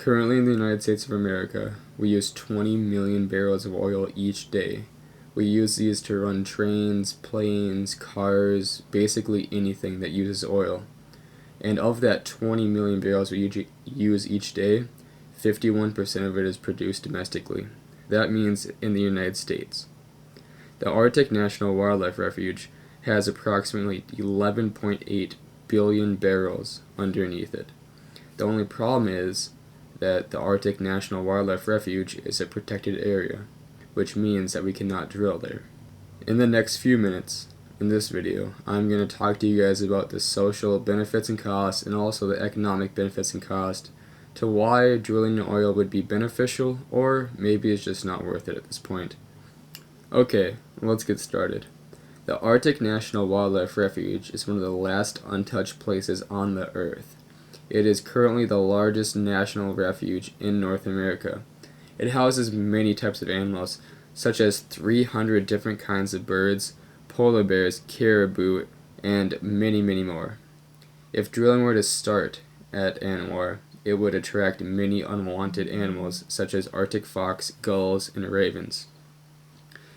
Currently in the United States of America, we use 20 million barrels of oil each day. We use these to run trains, planes, cars, basically anything that uses oil. And of that 20 million barrels we use each day, 51% of it is produced domestically. That means in the United States. The Arctic National Wildlife Refuge has approximately 11.8 billion barrels underneath it. The only problem is that the Arctic National Wildlife Refuge is a protected area, which means that we cannot drill there. In the next few minutes, in this video, I'm going to talk to you guys about the social benefits and costs and also the economic benefits and cost to why drilling in oil would be beneficial, or maybe it's just not worth it at this point. Okay, let's get started. The Arctic National Wildlife Refuge is one of the last untouched places on the earth. It is currently the largest national refuge in North America. It houses many types of animals, such as 300 different kinds of birds, polar bears, caribou, and many, many more. If drilling were to start at ANWR, it would attract many unwanted animals, such as Arctic fox, gulls, and ravens.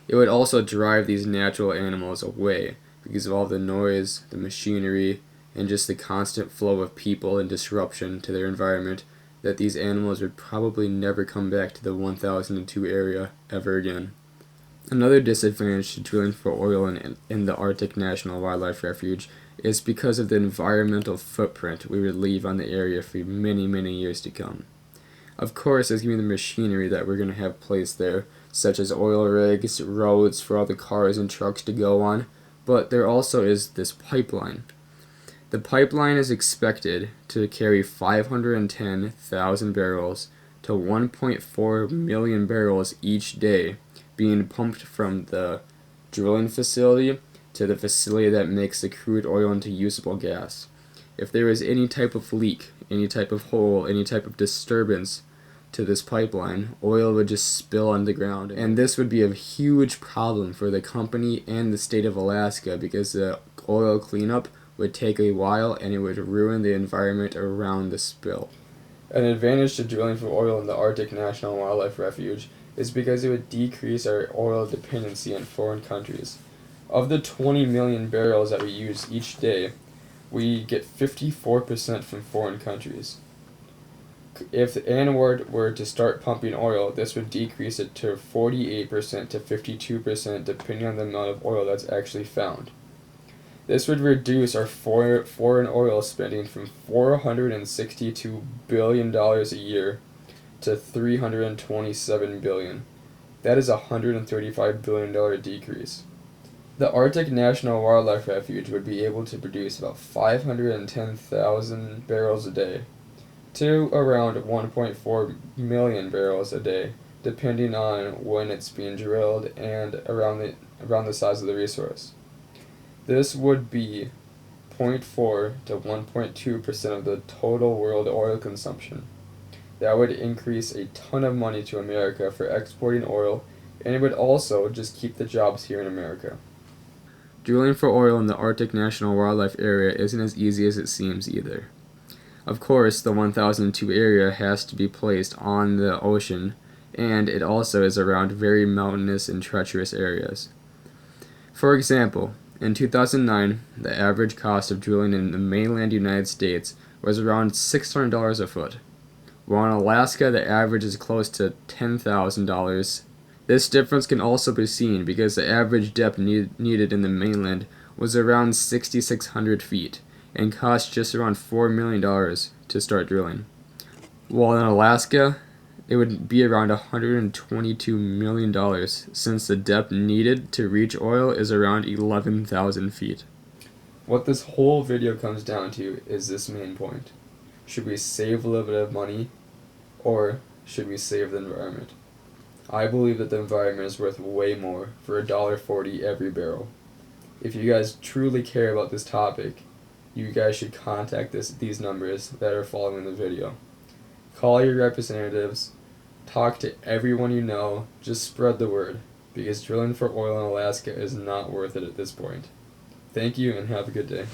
It would also drive these natural animals away because of all the noise, the machinery, and just the constant flow of people and disruption to their environment that these animals would probably never come back to the 1002 area ever again. Another disadvantage to drilling for oil in the Arctic National Wildlife Refuge is because of the environmental footprint we would leave on the area for many, many years to come. Of course, there's going to be the machinery that we're going to have placed there, such as oil rigs, roads for all the cars and trucks to go on, but there also is this pipeline. The pipeline is expected to carry 510,000 barrels to 1.4 million barrels each day, being pumped from the drilling facility to the facility that makes the crude oil into usable gas. If there is any type of leak, any type of hole, any type of disturbance to this pipeline, oil would just spill on the ground, and this would be a huge problem for the company and the state of Alaska because the oil cleanup would take a while and it would ruin the environment around the spill. An advantage to drilling for oil in the Arctic National Wildlife Refuge is because it would decrease our oil dependency on foreign countries. Of the 20 million barrels that we use each day, we get 54% from foreign countries. If ANWR were to start pumping oil, this would decrease it to 48% to 52% depending on the amount of oil that's actually found. This would reduce our foreign oil spending from $462 billion a year to $327 billion. That is a $135 billion decrease. The Arctic National Wildlife Refuge would be able to produce about 510,000 barrels a day to around 1.4 million barrels a day, depending on when it's being drilled and around the size of the resource. This would be 0.4 to 1.2% of the total world oil consumption. That would increase a ton of money to America for exporting oil, and it would also just keep the jobs here in America. Drilling for oil in the Arctic National Wildlife Area isn't as easy as it seems either. Of course, the 1002 area has to be placed on the ocean, and it also is around very mountainous and treacherous areas. For example, in 2009, the average cost of drilling in the mainland United States was around $600 a foot, while in Alaska the average is close to $10,000. This difference can also be seen because the average depth needed in the mainland was around 6,600 feet and cost just around $4 million to start drilling, while in Alaska it would be around $122 million since the depth needed to reach oil is around 11,000 feet. What this whole video comes down to is this main point. Should we save a little bit of money, or should we save the environment? I believe that the environment is worth way more for $1.40 every barrel. If you guys truly care about this topic, you guys should contact these numbers that are following the video. Call your representatives, talk to everyone you know, just spread the word, because drilling for oil in Alaska is not worth it at this point. Thank you and have a good day.